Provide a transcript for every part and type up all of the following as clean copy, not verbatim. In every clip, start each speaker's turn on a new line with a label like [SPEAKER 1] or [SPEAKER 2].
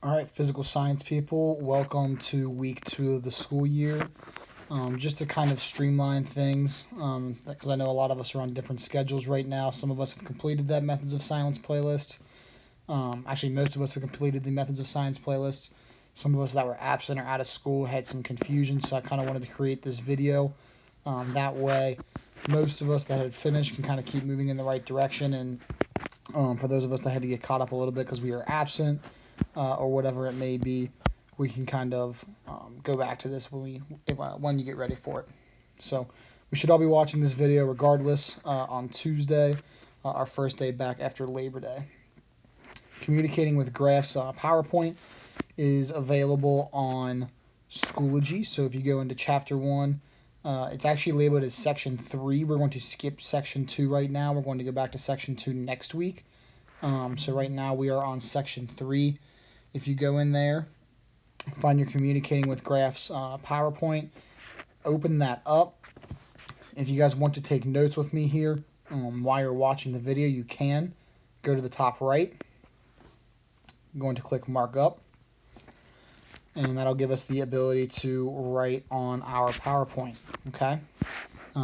[SPEAKER 1] All right, physical science people, welcome to week 2 of the school year. Just to kind of streamline things, because I know a lot of us are on different schedules right now. Some of us have completed that Methods of Silence playlist. Actually, most of us have completed the Methods of Science playlist. Some of us that were absent or out of school had some confusion, so I kind of wanted to create this video. That way, most of us that had finished can kind of keep moving in the right direction, and for those of us that had to get caught up a little bit because we were absent, or whatever it may be, we can kind of go back to this when you get ready for it. So we should all be watching this video regardless on Tuesday, our first day back after Labor Day. Communicating with Graphs PowerPoint is available on Schoology. So if you go into Chapter 1, it's actually labeled as Section 3. We're going to skip Section 2 right now. We're going to go back to Section 2 next week. So right now we are on Section 3. If you go in there, find your Communicating with Graphs PowerPoint, open that up. If you guys want to take notes with me here while you're watching the video, you can. Go to the top right. I'm going to click Mark Up. And that'll give us the ability to write on our PowerPoint. Okay?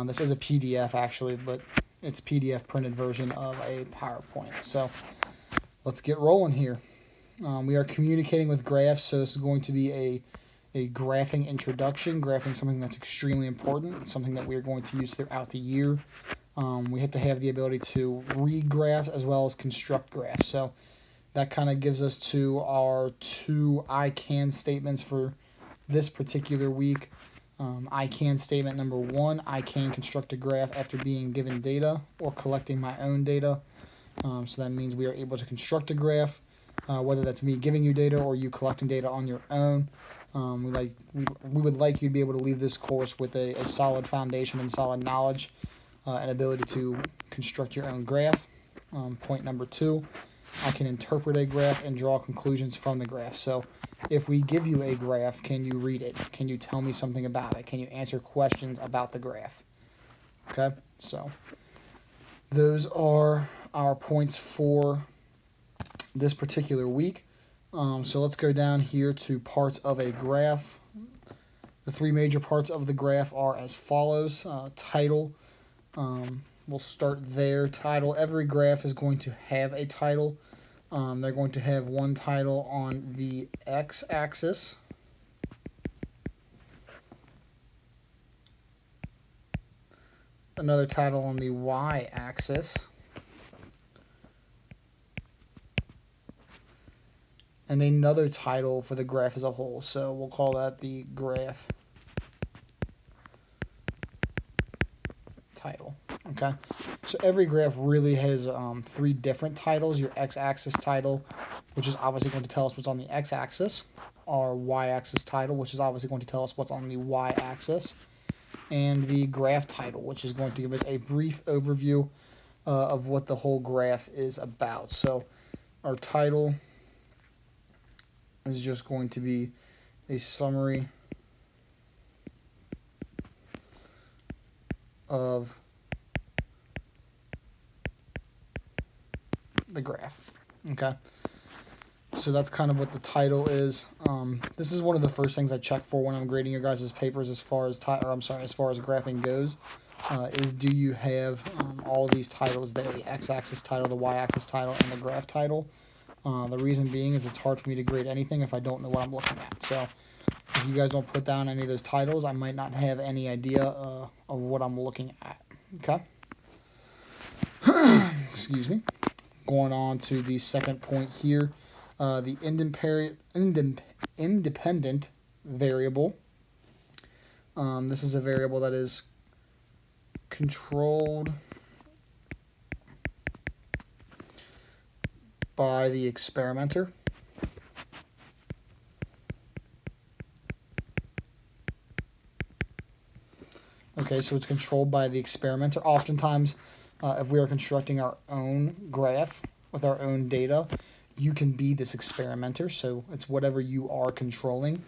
[SPEAKER 1] This is a PDF actually, but it's PDF printed version of a PowerPoint. So let's get rolling here. We are communicating with graphs, so this is going to be a graphing introduction. Graphing is something that's extremely important. It's something that we are going to use throughout the year. We have to have the ability to read graphs as well as construct graphs. So that kind of gives us to our 2 I can statements for this particular week. I can statement number 1, I can construct a graph after being given data or collecting my own data. So that means we are able to construct a graph. Whether that's me giving you data or you collecting data on your own. We would like you to be able to leave this course with a solid foundation and solid knowledge and ability to construct your own graph. Point number 2, I can interpret a graph and draw conclusions from the graph. So if we give you a graph, can you read it? Can you tell me something about it? Can you answer questions about the graph? Okay, so those are our points for this particular week. So let's go down here to parts of a graph. The 3 major parts of the graph are as follows. Title. We'll start there. Title. Every graph is going to have a title. They're going to have one title on the x-axis. Another title on the y-axis. And another title for the graph as a whole. So we'll call that the graph title. Okay, so every graph really has 3 different titles. Your x-axis title, which is obviously going to tell us what's on the x-axis. Our y-axis title, which is obviously going to tell us what's on the y-axis. And the graph title, which is going to give us a brief overview of what the whole graph is about. So our title is just going to be a summary of the graph. Okay, so that's kind of what the title is. This is one of the first things I check for when I'm grading your guys' papers as far as as far as graphing goes. Is do you have all of these titles there? The x-axis title, the y-axis title, and the graph title. The reason being is it's hard for me to grade anything if I don't know what I'm looking at. So if you guys don't put down any of those titles, I might not have any idea of what I'm looking at. Okay? Excuse me. Going on to the second point here. The independent variable. This is a variable that is controlled by the experimenter. Okay, so it's controlled by the experimenter. Oftentimes, if we are constructing our own graph with our own data, you can be this experimenter. So it's whatever you are controlling.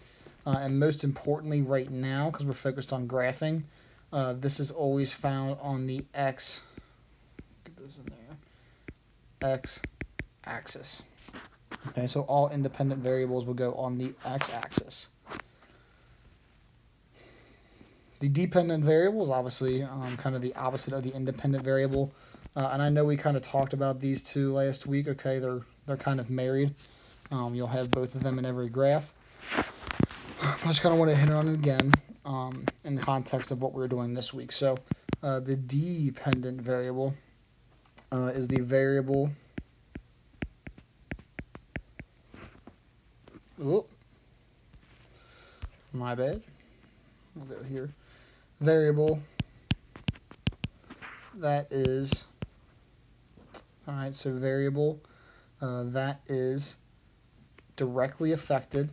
[SPEAKER 1] And most importantly right now, because we're focused on graphing, this is always found on the get this in there, x-axis. Okay, so all independent variables will go on the x-axis. The dependent variable is obviously kind of the opposite of the independent variable. And I know we kind of talked about these two last week. Okay, they're kind of married. You'll have both of them in every graph. I just kind of want to hit on it again in the context of what we're doing this week. So the dependent variable is the variable. Oh, my bad. We'll go here. Variable that is, all right, so variable that is directly affected.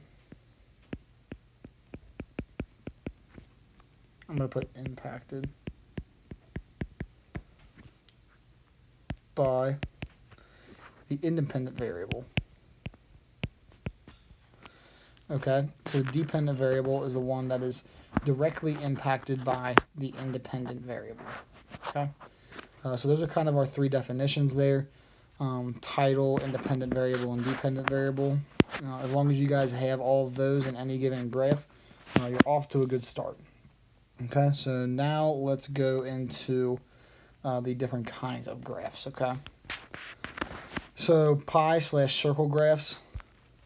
[SPEAKER 1] I'm going to put impacted by the independent variable. Okay, so the dependent variable is the one that is directly impacted by the independent variable. Okay, so those are kind of our three definitions there. Title, independent variable, and dependent variable. As long as you guys have all of those in any given graph, you're off to a good start. Okay, so now let's go into the different kinds of graphs. Okay, so pie/circle graphs.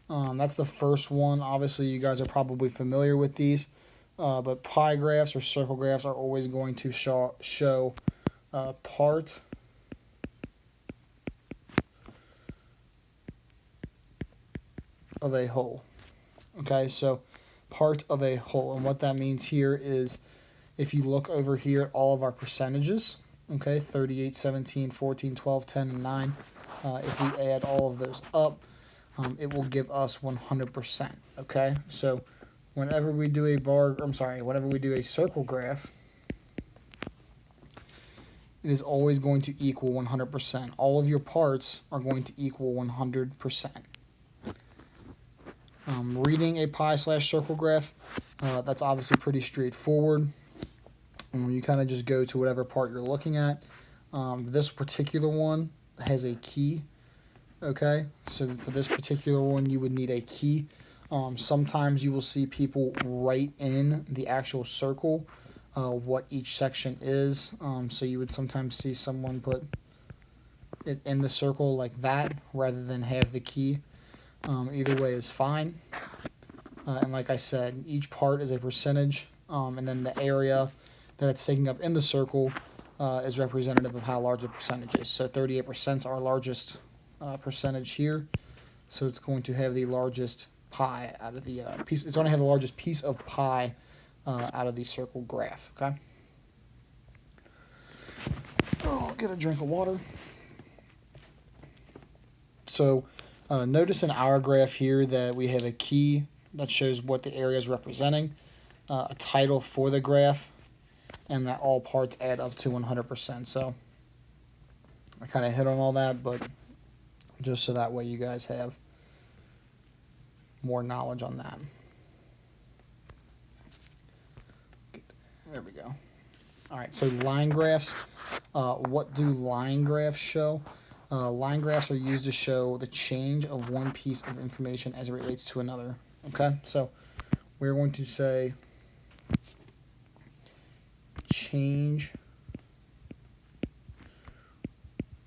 [SPEAKER 1] That's the first one. Obviously, you guys are probably familiar with these, but pie graphs or circle graphs are always going to show part of a whole. Okay, so part of a whole, and what that means here is if you look over here at all of our percentages, okay, 38, 17, 14, 12, 10, and 9, if we add all of those up, it will give us 100%, okay? So whenever we do whenever we do a circle graph, it is always going to equal 100%. All of your parts are going to equal 100%. Reading a pie/circle graph, that's obviously pretty straightforward. You kind of just go to whatever part you're looking at. This particular one has a key. Okay, so for this particular one, you would need a key. Sometimes you will see people write in the actual circle what each section is. So you would sometimes see someone put it in the circle like that rather than have the key. Either way is fine. And like I said, each part is a percentage, and then the area that it's taking up in the circle is representative of how large the percentage is. So 38% is our largest percentage here, so it's going to have the largest pie out of the piece. It's going to have the largest piece of pie out of the circle graph. Okay. Oh, I'll get a drink of water. So notice in our graph here that we have a key that shows what the area is representing, a title for the graph, and that all parts add up to 100%. So I kind of hit on all that, but just so that way you guys have more knowledge on that. There we go. All right, so line graphs. What do line graphs show? Line graphs are used to show the change of one piece of information as it relates to another. Okay, so we're going to say change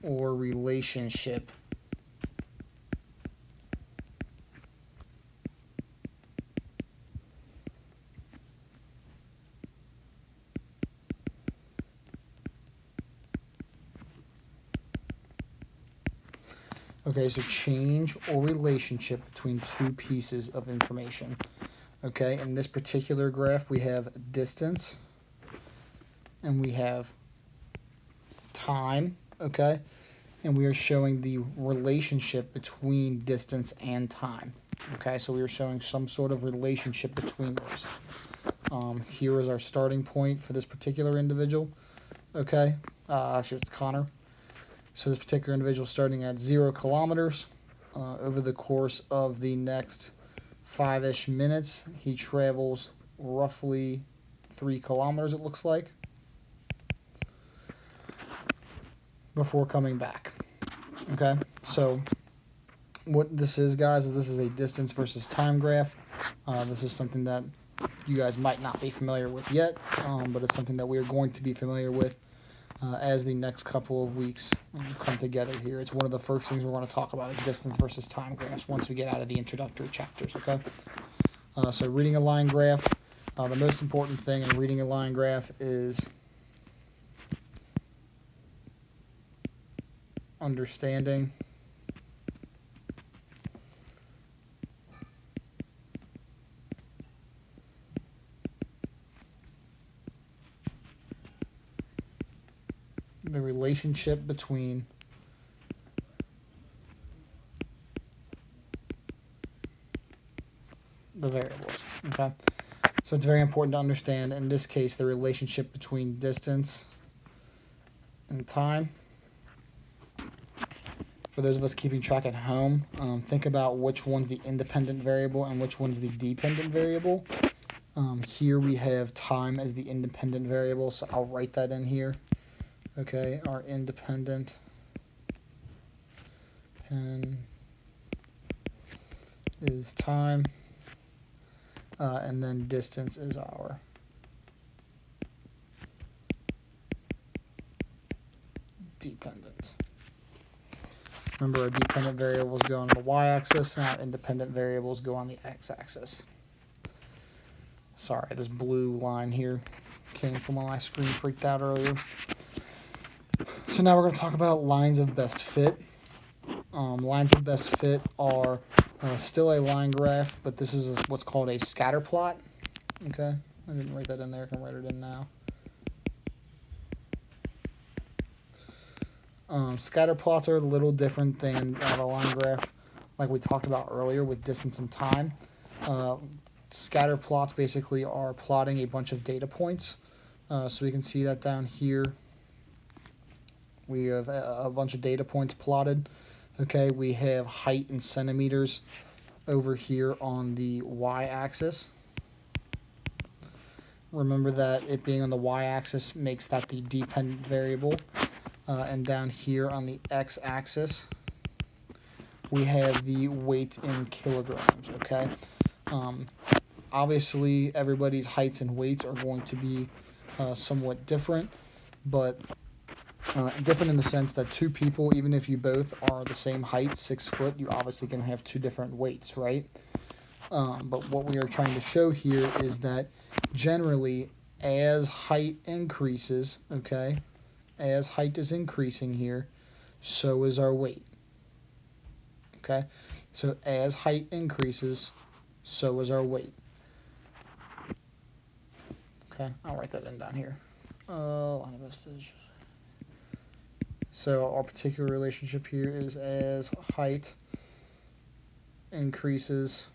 [SPEAKER 1] or relationship Okay, so change or relationship between two pieces of information. Okay, in this particular graph, we have distance and we have time, okay? And we are showing the relationship between distance and time. Okay, so we are showing some sort of relationship between those. Here is our starting point for this particular individual. Okay, actually it's Connor. So this particular individual starting at 0 kilometers. Over the course of the next 5-ish minutes, he travels roughly 3 kilometers, it looks like, before coming back. Okay, so what this is, guys, is this is a distance versus time graph. This is something that you guys might not be familiar with yet, but it's something that we are going to be familiar with as the next couple of weeks come together here. It's one of the first things we're going to talk about is distance versus time graphs once we get out of the introductory chapters, okay? So reading a line graph, the most important thing in reading a line graph is understanding the relationship between the variables, okay? So it's very important to understand, in this case, the relationship between distance and time. For those of us keeping track at home, think about which one's the independent variable and which one's the dependent variable. Here we have time as the independent variable, so I'll write that in here. Okay, our independent pen is time, and then distance is our dependent. Remember, our dependent variables go on the y-axis, and our independent variables go on the x-axis. Sorry, this blue line here came from when my screen freaked out earlier. So now we're going to talk about lines of best fit. Lines of best fit are still a line graph, but this is what's called a scatter plot. Okay, I didn't write that in there. I can write it in now. Scatter plots are a little different than a line graph like we talked about earlier with distance and time. Scatter plots basically are plotting a bunch of data points. So we can see that down here. We have a bunch of data points plotted. Okay, we have height in centimeters over here on the y-axis. Remember that it being on the y-axis makes that the dependent variable. And down here on the x-axis, we have the weight in kilograms, okay? Obviously, everybody's heights and weights are going to be somewhat different, but different in the sense that two people, even if you both are the same height, 6 foot, you obviously can have two different weights, right? But what we are trying to show here is that generally, as height increases, okay, as height is increasing here, so is our weight. Okay, so as height increases, so is our weight. Okay, I'll write that in down here. So our particular relationship here is as height increases,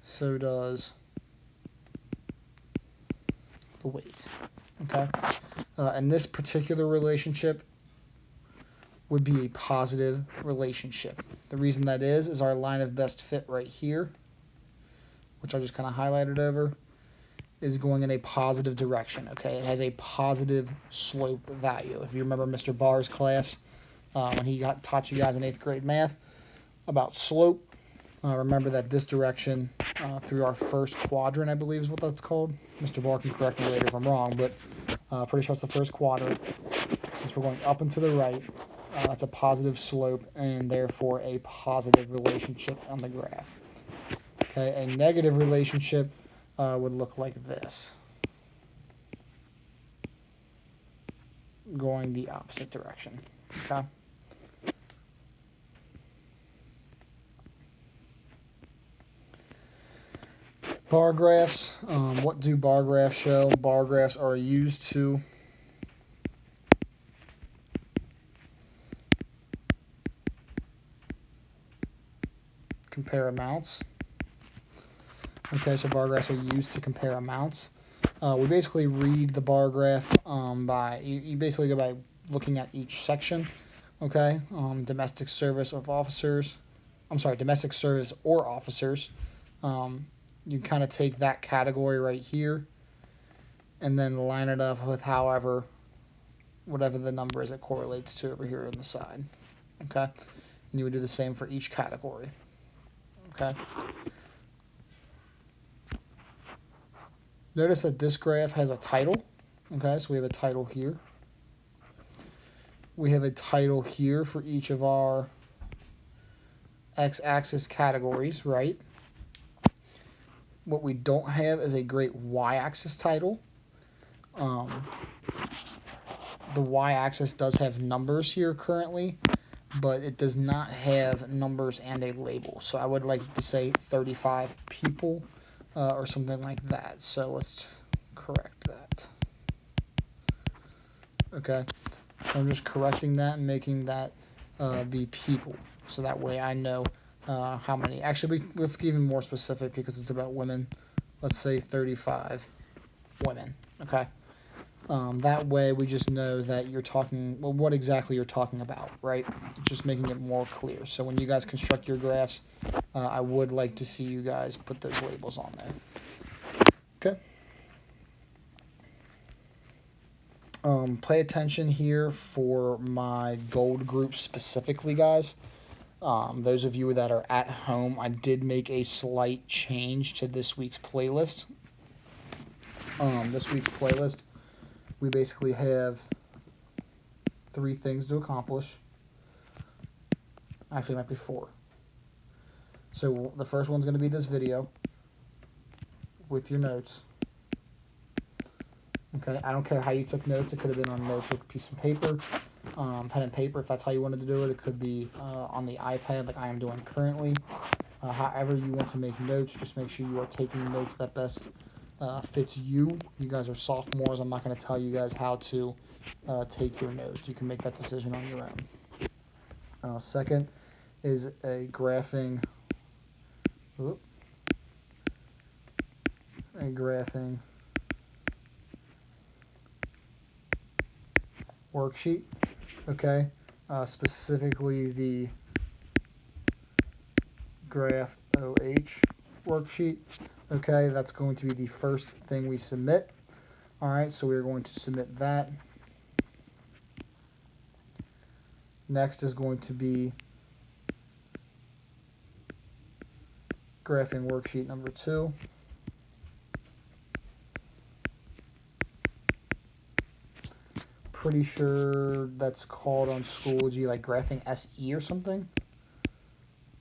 [SPEAKER 1] so does the weight. Okay, and this particular relationship would be a positive relationship. The reason that is our line of best fit right here, which I just kind of highlighted over, is going in a positive direction. Okay, it has a positive slope value. If you remember Mr. Barr's class, when he taught you guys in 8th grade math about slope, remember that this direction through our first quadrant, I believe is what that's called. Mr. Barr can correct me later if I'm wrong, but pretty sure it's the first quadrant. Since we're going up and to the right, it's a positive slope and therefore a positive relationship on the graph. Okay, a negative relationship would look like this, going the opposite direction. Okay. Bar graphs. What do bar graphs show? Bar graphs are used to compare amounts. Okay, so bar graphs are used to compare amounts. We basically read the bar graph you basically go by looking at each section. Okay, domestic service or officers. You kind of take that category right here and then line it up with whatever the number is it correlates to over here on the side. Okay, and you would do the same for each category. Okay. Notice that this graph has a title. Okay, so we have a title here. We have a title here for each of our x-axis categories, right? What we don't have is a great y-axis title. The y-axis does have numbers here currently, but it does not have numbers and a label. So I would like to say 35 people or something like that. So let's correct that. Okay, I'm just correcting that and making that be people. So that way I know how many. Actually, let's get even more specific because it's about women. Let's say 35 women. Okay. That way we just know that you're talking, well, what exactly you're talking about, right? Just making it more clear. So when you guys construct your graphs, I would like to see you guys put those labels on there. Okay. Pay attention here for my gold group specifically, guys. Those of you that are at home, I did make a slight change to this week's playlist. This week's playlist, we basically have 3 things to accomplish. Actually, it might be 4. So the first one's going to be this video with your notes. Okay, I don't care how you took notes. It could have been on a notebook, piece of paper, pen and paper if that's how you wanted to do it. It could be on the iPad like I am doing currently. However you want to make notes, just make sure you are taking notes that best fits you. You guys are sophomores. I'm not going to tell you guys how to take your notes. You can make that decision on your own. Second is a graphing worksheet. Okay, specifically the Graph OH worksheet. Okay, that's going to be the first thing we submit. All right, so we're going to submit that. Next is going to be graphing worksheet number 2. Pretty sure that's called on Schoology like graphing SE or something.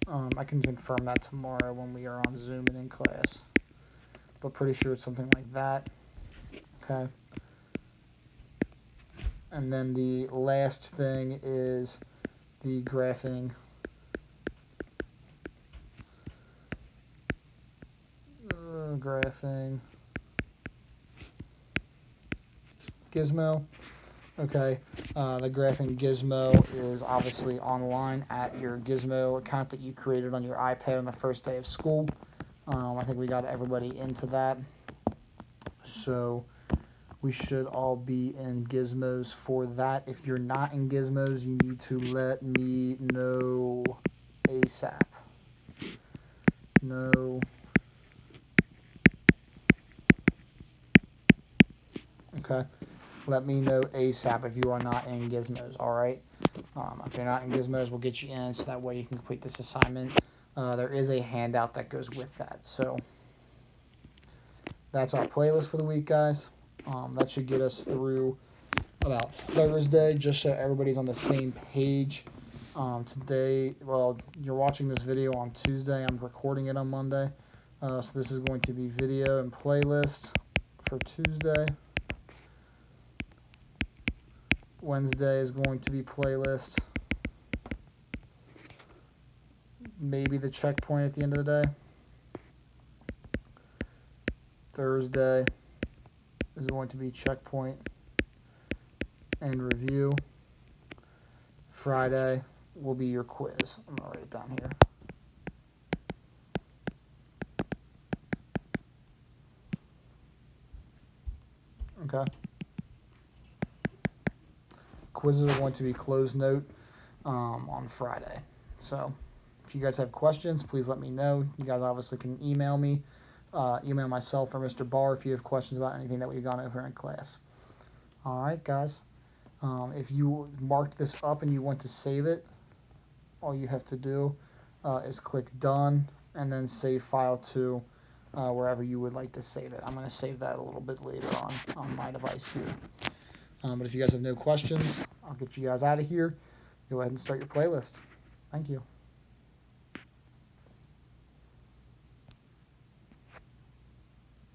[SPEAKER 1] I can confirm that tomorrow when we are on Zoom and in class. But pretty sure it's something like that. Okay. And then the last thing is the graphing gizmo. Okay, the graphing gizmo is obviously online at your Gizmo account that you created on your iPad on the first day of school. I think we got everybody into that. So we should all be in Gizmos for that. If you're not in Gizmos, you need to let me know ASAP. No. Okay. Let me know ASAP if you are not in Gizmos, alright? If you're not in Gizmos, we'll get you in so that way you can complete this assignment. There is a handout that goes with that. So that's our playlist for the week, guys. That should get us through about Thursday, just so everybody's on the same page. Today, well, you're watching this video on Tuesday. I'm recording it on Monday. So this is going to be video and playlist for Tuesday. Wednesday is going to be playlist. Maybe the checkpoint at the end of the day. Thursday is going to be checkpoint and review. Friday will be your quiz. I'm going to write it down here. Okay. Quizzes are going to be closed note on Friday. So if you guys have questions, please let me know. You guys obviously can email me, email myself or Mr. Barr if you have questions about anything that we've gone over in class. All right, guys. If you marked this up and you want to save it, all you have to do is click done and then save file to wherever you would like to save it. I'm going to save that a little bit later on my device here. But if you guys have no questions, I'll get you guys out of here. Go ahead and start your playlist. Thank you.